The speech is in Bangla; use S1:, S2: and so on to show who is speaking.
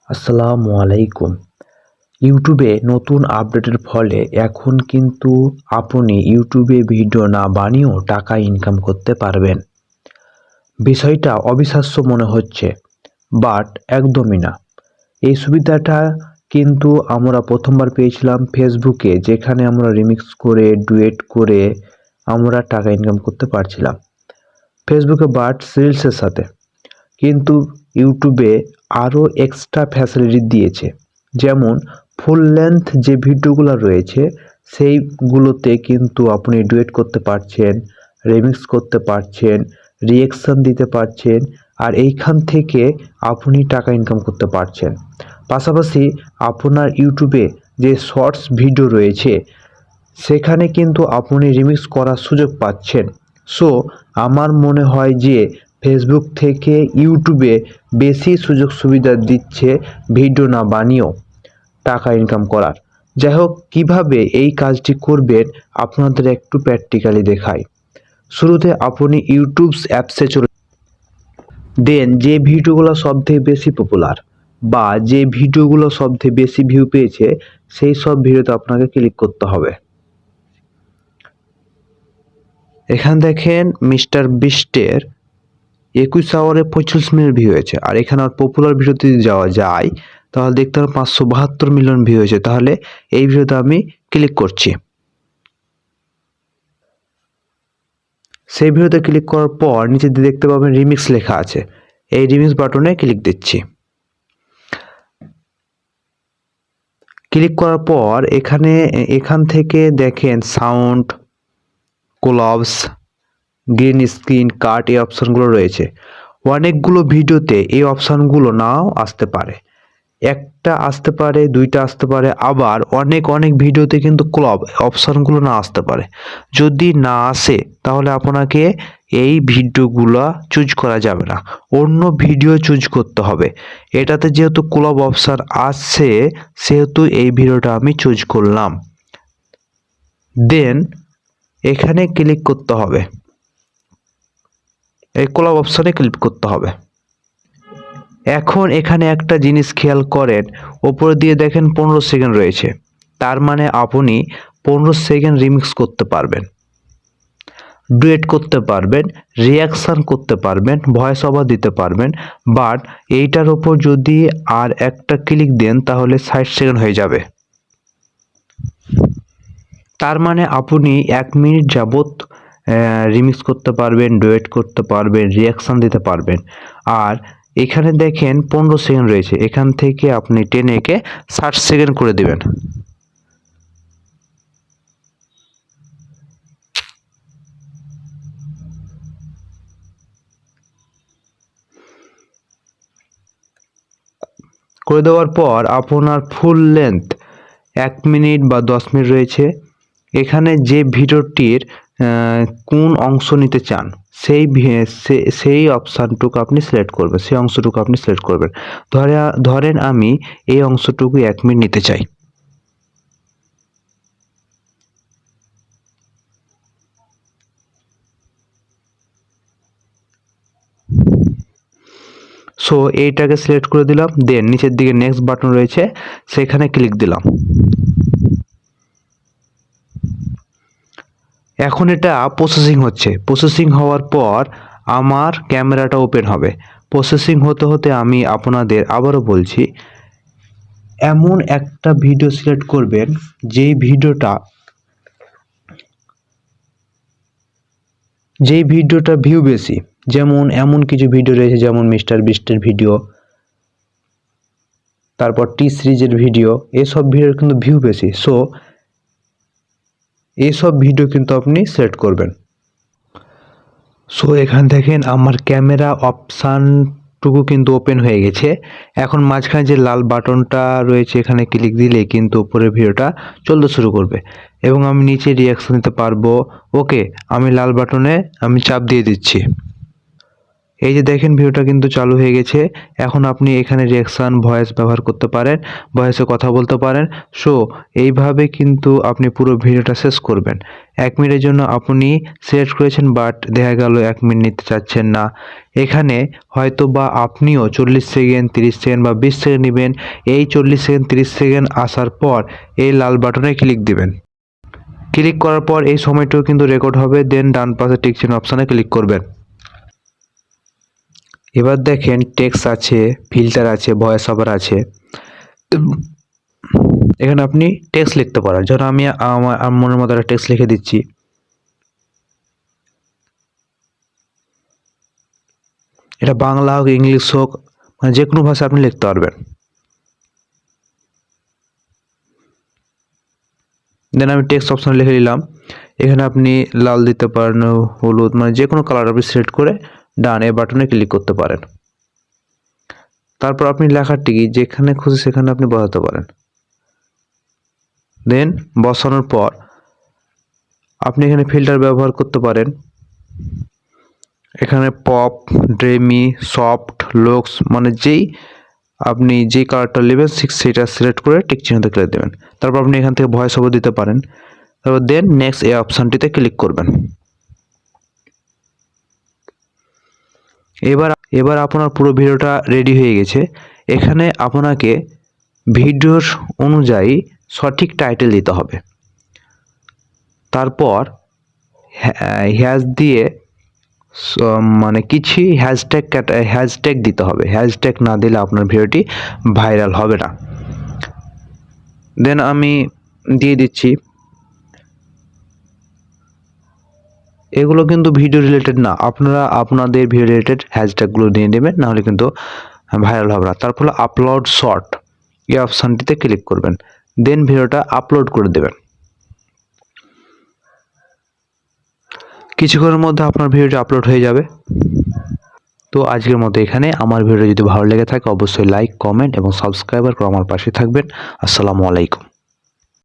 S1: আসসালামু আলাইকুম। ইউটিউবে নতুন আপডেটের ফলে এখন কিন্তু আপনি ইউটিউবে ভিডিও না বানিয়েও টাকা ইনকাম করতে পারবেন। বিষয়টা অবিশ্বাস্য মনে হচ্ছে, বাট একদমই না। এই সুবিধাটা কিন্তু আমরা প্রথমবার পেয়েছিলাম ফেসবুকে, যেখানে আমরা রিমিক্স করে ডুয়েট করে আমরা টাকা ইনকাম করতে পারছিলাম ফেসবুকে, বাট রিলসের সাথে। কিন্তু ইউটিউবে আরও এক্সট্রা ফ্যাসিলিটি দিয়েছে, যেমন ফুল লেন্থ যে ভিডিওগুলো রয়েছে সেইগুলোতে কিন্তু আপনি ডুয়েট করতে পারছেন, রিমিক্স করতে পারছেন, রিঅ্যাকশন দিতে পারছেন, আর এইখান থেকে আপনি টাকা ইনকাম করতে পারছেন। পাশাপাশি আপনার ইউটিউবে যে শর্টস ভিডিও রয়েছে সেখানে কিন্তু আপনি রিমিক্স করার সুযোগ পাচ্ছেন। সো আমার মনে হয় যে ফেসবুক থেকে ইউটিউবে বেশি সুযোগ সুবিধা দিচ্ছে ভিডিও না বানিয়েও টাকা ইনকাম করার। যাই হোক, কীভাবে এই কাজটি করবেন আপনাদের একটু প্র্যাকটিক্যালি দেখাই। শুরুতে আপনি ইউটিউব অ্যাপসে চলে দেন, যে ভিডিওগুলো সবথেকে বেশি পপুলার বা যে ভিডিওগুলো সবথেকে বেশি ভিউ পেয়েছে সেই সব ভিডিওতে আপনাকে ক্লিক করতে হবে। এখানে দেখেন মিস্টার বিস্টের 21 আওয়ারে 45 মিলিয়ন ভিউ হয়েছে, আর এখানে আর পপুলার ভিডিওতে যদি যাওয়া যায় তাহলে দেখতে পাবেন 572 মিলিয়ন ভিউ হয়েছে। তাহলে এই ভিডিওতে আমি ক্লিক করছি। সেই ভিডিওতে ক্লিক করার পর নিচে দিয়ে দেখতে পাবেন রিমিক্স লেখা আছে, এই রিমিক্স বাটনে ক্লিক দিচ্ছি। ক্লিক করার পর এখান থেকে দেখেন সাউন্ড, কোলাবস, গ্রিন স্ক্রিন, কাট, এই অপশানগুলো রয়েছে। অনেকগুলো ভিডিওতে এই অপশানগুলো নাও আসতে পারে, একটা আসতে পারে, দুইটা আসতে পারে, আবার অনেক ভিডিওতে কিন্তু ক্লব অপশানগুলো না আসতে পারে। যদি না আসে তাহলে আপনাকে এই ভিডিওগুলো চুজ করা যাবে না, অন্য ভিডিও চুজ করতে হবে। এটাতে যেহেতু ক্লব অপশান আসছে সেহেতু এই ভিডিওটা আমি চুজ করলাম। দেন এখানে ক্লিক করতে হবে, এই ক্লব অপশানে ক্লিক করতে হবে। এখন এখানে একটা জিনিস খেয়াল করেন, ওপরে দিয়ে দেখেন 15 সেকেন্ড রয়েছে, তার মানে আপনি 15 সেকেন্ড রিমিক্স করতে পারবেন, ডুয়েট করতে পারবেন, রিঅ্যাকশান করতে পারবেন, ভয়েস ওভার দিতে পারবেন। বাট এইটার ওপর যদি আর একটা ক্লিক দেন তাহলে 60 সেকেন্ড হয়ে যাবে। তার মানে আপনি 1 মিনিট যাবত রিমিক্স করতে পারবেন, ডুয়েট করতে পারবেন, রিঅ্যাকশান দিতে পারবেন। আর এখানে দেখেন 15 সেকেন্ড রয়েছে, এখান থেকে আপনি টেনে একে 60 সেকেন্ড করে দেবেন। করে দেওয়ার পর আপনার ফুল লেন্থ 1 মিনিট বা 10 মিনিট রয়েছে। এখানে যে ভিডিওটির কোন অংশ নিতে চান সেই অপশানটুকু আপনি সিলেক্ট করবেন, সেই অংশটুকু আপনি সিলেক্ট করবেন। ধরেন আমি এই অংশটুকু 1 মিনিট নিতে চাই। সো এইটাকে সিলেক্ট করে দিলাম। দেন নিচের দিকে নেক্সট বাটন রয়েছে, সেখানে ক্লিক দিলাম। এখন এটা প্রসেসিং হচ্ছে। প্রসেসিং হওয়ার পর আমার ক্যামেরাটা ওপেন হবে। প্রসেসিং হতে হতে আমি আপনাদের আবারও বলছি, এমন একটা ভিডিও সিলেক্ট করবেন যেই ভিডিওটা ভিউ বেশি। যেমন এমন কিছু ভিডিও রয়েছে, যেমন মিস্টার বিস্টের ভিডিও, তারপর টি সিরিজের ভিডিও, এসব ভিডিওর কিন্তু ভিউ বেশি। সো এইসব ভিডিও কিন্তু আপনি সিলেক্ট করবেন। সো এখান দেখেন আমার ক্যামেরা অপশানটুকু কিন্তু ওপেন হয়ে গেছে। এখন মাঝখানে যে লাল বাটনটা রয়েছে এখানে ক্লিক দিলে কিন্তু উপরের ভিডিওটা চলতে শুরু করবে এবং আমি নিচে রিঅ্যাকশন দিতে পারবো। ওকে, আমি লাল বাটনে আমি চাপ দিয়ে দিচ্ছি। এই যে দেখেন ভিডিওটা কিন্তু চালু হয়ে গেছে। এখন আপনি এখানে রিঅ্যাকশন ভয়েস ব্যবহার করতে পারেন, ভয়েসে কথা বলতে পারেন। সো এইভাবে কিন্তু আপনি পুরো ভিডিওটা শেষ করবেন। 1 মিনিটের জন্য আপনি সিলেক্ট করেছেন, বাট দেখা গেল 1 মিনিট নিতে চাচ্ছেন না। এখানে হয়তো বা আপনিও 40 সেকেন্ড, 30 সেকেন্ড বা 20 সেকেন্ড নেবেন। এই 40 সেকেন্ড 30 সেকেন্ড আসার পর এই লাল বাটনে ক্লিক দিবেন। ক্লিক করার পর এই সময়টাও কিন্তু রেকর্ড হবে। দেন ডান পাশে টিক চিহ্ন অপশানে ক্লিক করবেন। এবার দেখেন টেক্সট আছে, ফিল্টার আছে, ভয়েস ওভার আছে। এখানে আপনি টেক্সট লিখতে পারেন। যেমন আমি আমার মনের মতো একটা টেক্সট লিখে দিচ্ছি। এটা বাংলা হোক, ইংলিশ হোক, মানে যে কোনো ভাষায় আপনি লিখতে পারবেন। দেন আমি টেক্সট অপশন লিখে দিলাম। এখানে আপনি লাল দিতে পারেন, হলুদ, মানে যে কোনো কালার আপনি সিলেক্ট করে ডান এই বাটনে ক্লিক করতে পারেন। তারপর আপনি লেখাটি যেখানে খুশি সেখানে আপনি বসাতে পারেন। দেন বসানোর পর আপনি এখানে ফিল্টার ব্যবহার করতে পারেন। এখানে পপ, ড্রেমি, সফট, লুকস, মানে আপনি যেই কালারটা নেবেন সেটা সিলেক্ট করে টিক চিহ্নতে ক্লিক দেবেন। তারপর আপনি এখান থেকে ভয়েস ওভার দিতে পারেন। তারপর দেন নেক্সট এই অপশানটিতে ক্লিক করবেন। এবার আপনার পুরো ভিডিওটা রেডি হয়ে গেছে। এখানে আপনাকে ভিডিওর অনুযায়ী সঠিক টাইটেল দিতে হবে। তারপর হ্যাশ দিয়ে মানে কিছু হ্যাশট্যাগ দিতে হবে। হ্যাশট্যাগ না দিলে আপনার ভিডিওটি ভাইরাল হবে না। দেন আমি দিয়ে দিচ্ছি। এগুলো কিন্তু ভিডিও রিলেটেড না, আপনারা আপনাদের ভিডিও রিলেটেড হ্যাশট্যাগুলো নিয়ে নেবেন, নাহলে কিন্তু ভাইরাল হবে না। তারপর আপলোড শর্ট এই অপশানটিতে ক্লিক করবেন। দেন ভিডিওটা আপলোড করে দেবেন। কিছুক্ষণের মধ্যে আপনার ভিডিওটি আপলোড হয়ে যাবে। তো আজকের মতো এখানে। আমার ভিডিও যদি ভালো লেগে থাকে অবশ্যই লাইক, কমেন্ট এবং সাবস্ক্রাইবার করে আমার পাশে থাকবেন। আসসালামু আলাইকুম।